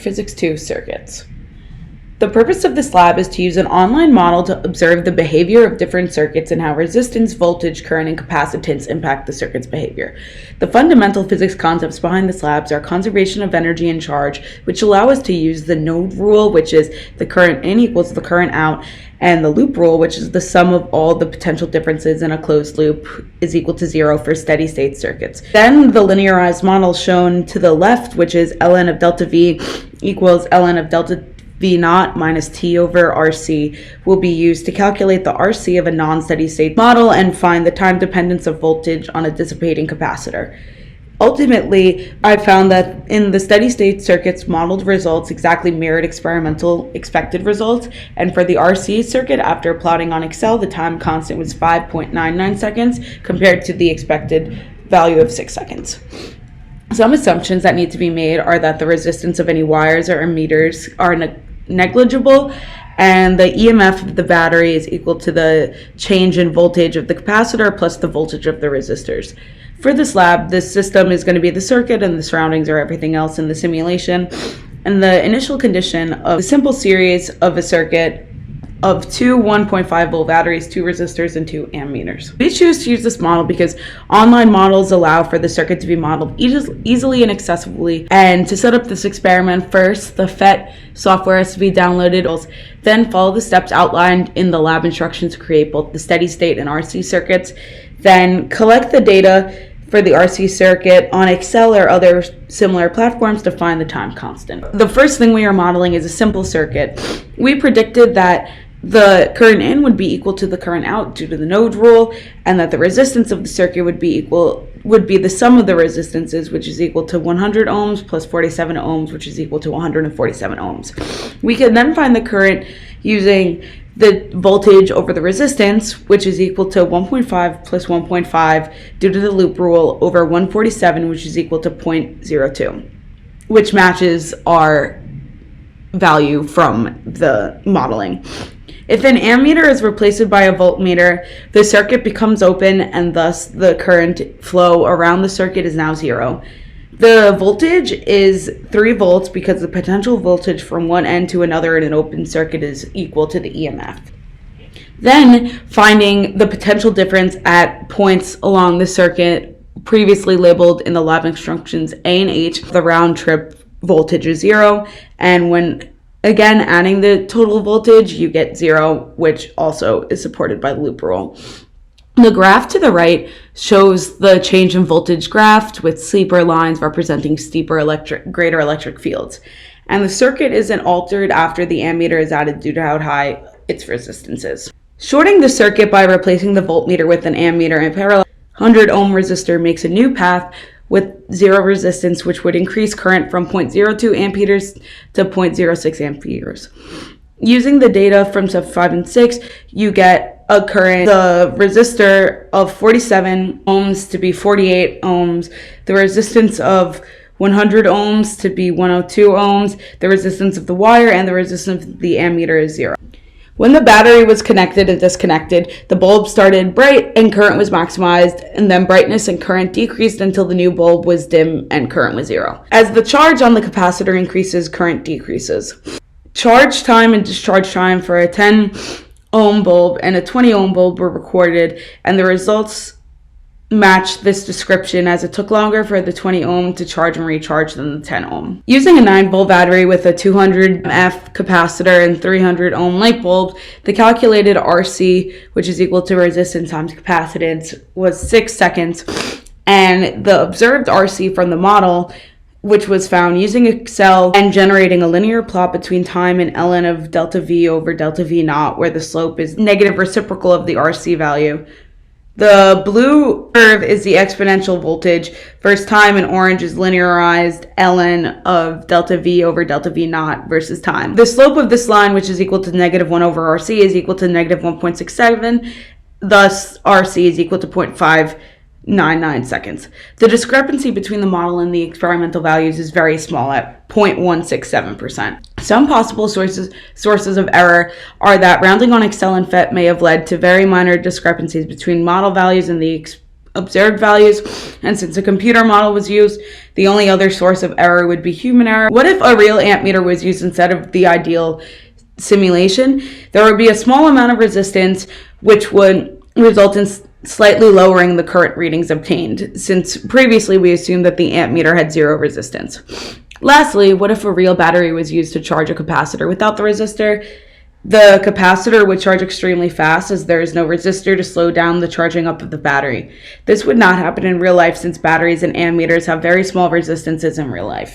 Physics 2 circuits. The purpose of this lab is to use an online model to observe the behavior of different circuits and how resistance, voltage, current, and capacitance impact the circuit's behavior. The fundamental physics concepts behind this lab are conservation of energy and charge, which allow us to use the node rule, which is the current in equals the current out, and the loop rule, which is the sum of all the potential differences in a closed loop is equal to 0 for steady state circuits. Then the linearized model shown to the left, which is ln of delta V equals ln of delta V naught minus T over RC, will be used to calculate the RC of a non-steady state model and find the time dependence of voltage on a dissipating capacitor. Ultimately, I found that in the steady state circuits, modeled results exactly mirrored experimental expected results, and for the RC circuit, after plotting on Excel, the time constant was 5.99 seconds compared to the expected value of 6 seconds. Some assumptions that need to be made are that the resistance of any wires or emitters are negligible, and the EMF of the battery is equal to the change in voltage of the capacitor plus the voltage of the resistors. For this lab, this system is going to be the circuit and the surroundings are everything else in the simulation. And the initial condition of a simple series of a circuit of two 1.5 volt batteries, 2 resistors, and 2 ammeters. We choose to use this model because online models allow for the circuit to be modeled easily and accessibly. And to set up this experiment, first, the FET software has to be downloaded. Then follow the steps outlined in the lab instructions to create both the steady state and RC circuits. Then collect the data for the RC circuit on Excel or other similar platforms to find the time constant. The first thing we are modeling is a simple circuit. We predicted that the current in would be equal to the current out due to the node rule, and that the resistance of the circuit would be the sum of the resistances, which is equal to 100 ohms plus 47 ohms, which is equal to 147 ohms. We can then find the current using the voltage over the resistance, which is equal to 1.5 plus 1.5 due to the loop rule over 147, which is equal to 0.02, which matches our value from the modeling. If an ammeter is replaced by a voltmeter, the circuit becomes open and thus the current flow around the circuit is now 0. The voltage is 3 volts because the potential voltage from one end to another in an open circuit is equal to the EMF. Then finding the potential difference at points along the circuit previously labeled in the lab instructions A and H, the round trip voltage is 0, and when again adding the total voltage, you get 0, which also is supported by the loop rule. The graph to the right shows the change in voltage graph with steeper lines representing greater electric fields. And the circuit isn't altered after the ammeter is added due to how high its resistance is. Shorting the circuit by replacing the voltmeter with an ammeter in parallel, 100 ohm resistor makes a new path with 0 resistance, which would increase current from 0.02 amperes to 0.06 amperes. Using the data from step 5 and 6, you get a current, the resistor of 47 ohms to be 48 ohms, the resistance of 100 ohms to be 102 ohms, the resistance of the wire, and the resistance of the ammeter is 0. When the battery was connected and disconnected, the bulb started bright and current was maximized, and then brightness and current decreased until the new bulb was dim and current was 0. As the charge on the capacitor increases, current decreases. Charge time and discharge time for a 10 ohm bulb and a 20 ohm bulb were recorded, and the results match this description as it took longer for the 20 ohm to charge and recharge than the 10 ohm. Using a 9 volt battery with a 200 F capacitor and 300 ohm light bulb, the calculated RC, which is equal to resistance times capacitance, was 6 seconds, and the observed RC from the model, which was found using Excel and generating a linear plot between time and ln of delta V over delta V naught, where the slope is negative reciprocal of the RC value. The blue curve is the exponential voltage versus time, and orange is linearized ln of delta V over delta V naught versus time. The slope of this line, which is equal to negative 1 over RC, is equal to negative 1.67. Thus, RC is equal to 0.599 seconds. The discrepancy between the model and the experimental values is very small at 0.167%. Some possible sources of error are that rounding on Excel and FET may have led to very minor discrepancies between model values and the observed values, and since a computer model was used, the only other source of error would be human error. What if a real ammeter was used instead of the ideal simulation? There would be a small amount of resistance, which would result in slightly lowering the current readings obtained, since previously we assumed that the ammeter had zero resistance. Lastly, what if a real battery was used to charge a capacitor without the resistor? The capacitor would charge extremely fast as there is no resistor to slow down the charging up of the battery. This would not happen in real life since batteries and ammeters have very small resistances in real life.